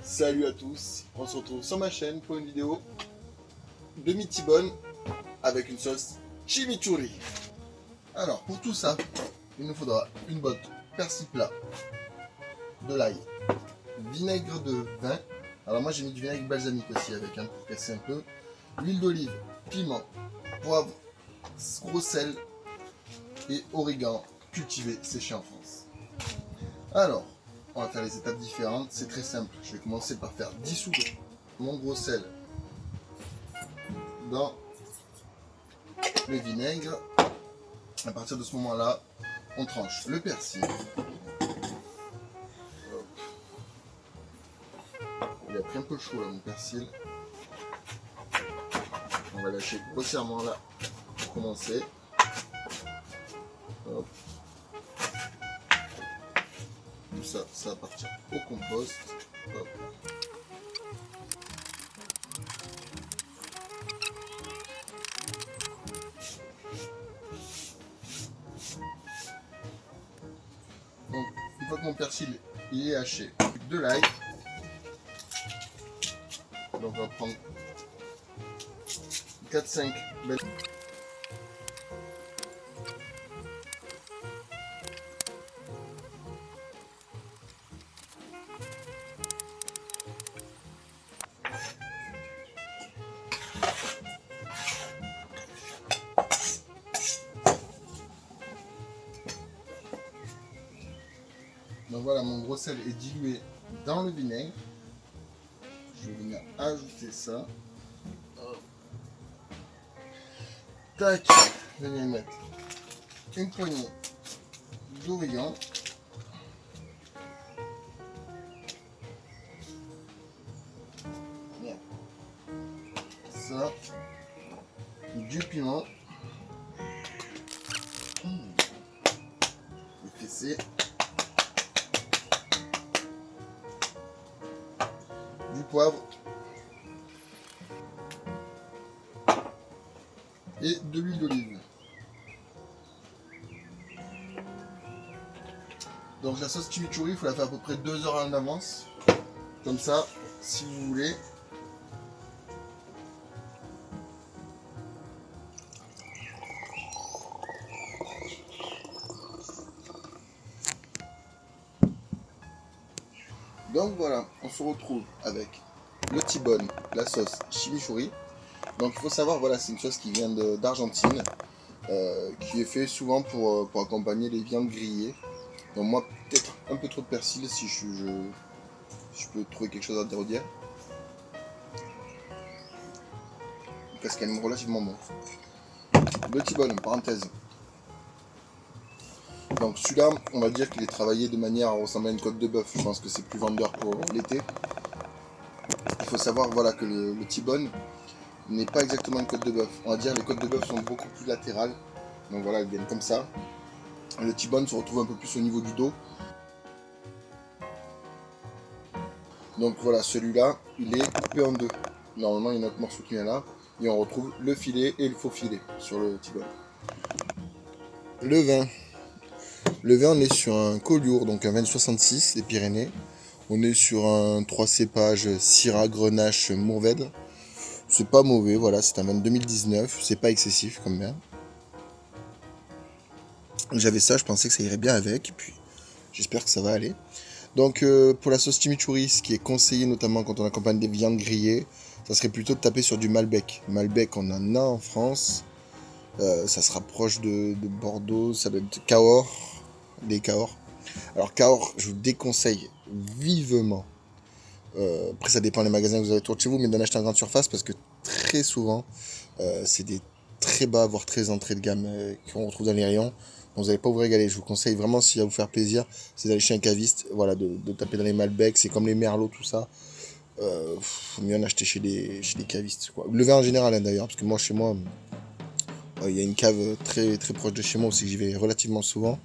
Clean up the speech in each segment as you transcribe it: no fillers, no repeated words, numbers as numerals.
Salut à tous, on se retrouve sur ma chaîne pour une vidéo de mitibone avec une sauce chimichurri. Alors pour tout ça, il nous faudra une botte persil plat, de l'ail, vinaigre de vin. Alors moi j'ai mis du vinaigre balsamique aussi avec, pour casser un peu, l'huile d'olive, piment, poivre, gros sel et origan cultivé séché en France. Alors, on va faire les étapes différentes, c'est très simple. Je vais commencer par faire dissoudre mon gros sel dans le vinaigre. À partir de ce moment-là, on tranche le persil. Hop. Il a pris un peu chaud là mon persil. On va lâcher grossièrement là pour commencer. Hop. Tout ça, ça va partir au compost. Hop. Donc, une fois que mon persil il est haché, de l'ail. Donc, on va prendre 4-5 belles. Donc voilà, mon gros sel est dilué dans le vinaigre. Je vais venir ajouter ça. Tac, je vais mettre une poignée d'origan. Ça, du piment. Épicé. Du poivre et de l'huile d'olive. Donc la sauce chimichurri, il faut la faire à peu près 2 heures en avance. Comme ça, si vous voulez. Donc voilà, on se retrouve avec le tibone, la sauce chimichurri. Donc il faut savoir, voilà, c'est une sauce qui vient d'Argentine, qui est fait souvent pour accompagner les viandes grillées. Donc moi, peut-être un peu trop de persil si je peux trouver quelque chose à redire. Parce qu'elle est relativement bon. Le tibone, parenthèse. Donc celui-là, on va dire qu'il est travaillé de manière à ressembler à une côte de bœuf. Je pense que c'est plus vendeur pour l'été. Il faut savoir, voilà, que le tibone n'est pas exactement une côte de bœuf. On va dire que les côtes de bœuf sont beaucoup plus latérales. Donc voilà, elles viennent comme ça. Le tibone se retrouve un peu plus au niveau du dos. Donc voilà, celui-là, il est coupé en deux. Normalement, il y a notre morceau qui vient là. Et on retrouve le filet et le faux filet sur le tibone. Le vin. Le vin, on est sur un Collioure, donc un vin de 66 des Pyrénées. On est sur un 3 cépages Syrah, Grenache, Mourvèdre. C'est pas mauvais, voilà, c'est un vin de 2019. C'est pas excessif comme vin. J'avais ça, je pensais que ça irait bien avec. Et puis, j'espère que ça va aller. Donc, pour la sauce chimichurri, ce qui est conseillé notamment quand on accompagne des viandes grillées, ça serait plutôt de taper sur du Malbec. Malbec, on en a en France. Ça se rapproche de Bordeaux, ça doit être Cahors, des Cahors. Alors Cahors, je vous déconseille vivement. Après ça dépend des magasins que vous avez autour de chez vous, mais d'en acheter en grande surface parce que très souvent, c'est des très bas, voire très entrées de gamme qu'on retrouve dans les rayons. Donc vous n'allez pas vous régaler. Je vous conseille vraiment, si ça va vous faire plaisir, c'est d'aller chez un caviste, voilà, de taper dans les Malbec, c'est comme les Merlot, tout ça. Faut mieux en acheter chez les cavistes, quoi. Le vin en général, hein, d'ailleurs, parce que moi, chez moi, il y a une cave très, très proche de chez moi aussi, j'y vais relativement souvent.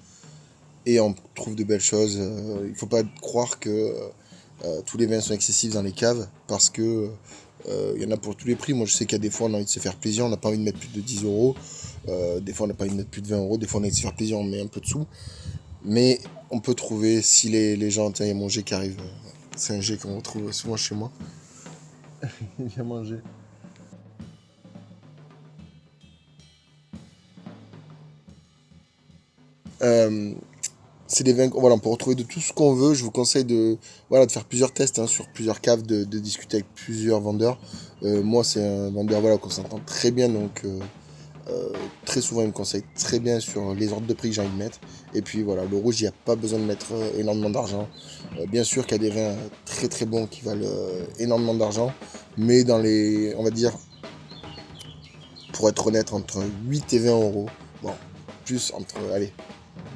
Et on trouve de belles choses. Il ne faut pas croire que tous les vins sont excessifs dans les caves, parce que il y en a pour tous les prix. Moi, je sais qu'il y a des fois, on a envie de se faire plaisir, on n'a pas envie de mettre plus de 10 euros. Des fois, on n'a pas envie de mettre plus de 20 euros. Des fois, on a envie de se faire plaisir, on met un peu de sous. Mais on peut trouver, si les gens, tiens, il y a mon G qui arrive. C'est un G qu'on retrouve souvent chez moi. Il vient manger. Euh, c'est des vins, voilà, pour retrouver de tout ce qu'on veut, je vous conseille voilà, de faire plusieurs tests hein, sur plusieurs caves, de discuter avec plusieurs vendeurs. Moi, c'est un vendeur voilà, qu'on s'entend très bien, donc très souvent, il me conseille très bien sur les ordres de prix que j'ai envie de mettre. Et puis voilà, le rouge, il n'y a pas besoin de mettre énormément d'argent. Bien sûr qu'il y a des vins très très bons qui valent énormément d'argent, mais dans les, on va dire, pour être honnête, entre 8 et 20 euros, bon, plus entre, allez,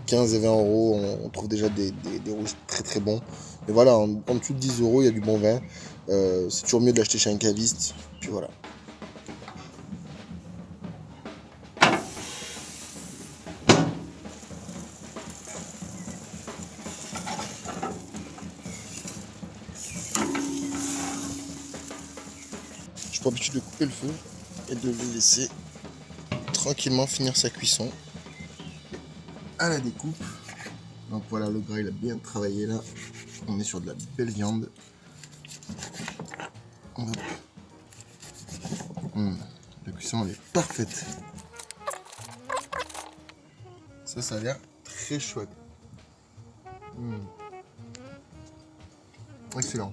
15 et 20 euros, on trouve déjà des rouges très très bons. Mais voilà, en dessous de 10 euros, il y a du bon vin. C'est toujours mieux de l'acheter chez un caviste. Puis voilà. J'ai pour habitude de couper le feu et de le laisser tranquillement finir sa cuisson à la découpe. Donc voilà, le gras il a bien travaillé là. On est sur de la belle viande. Hop. La cuisson elle est parfaite. Ça a l'air très chouette. Excellent.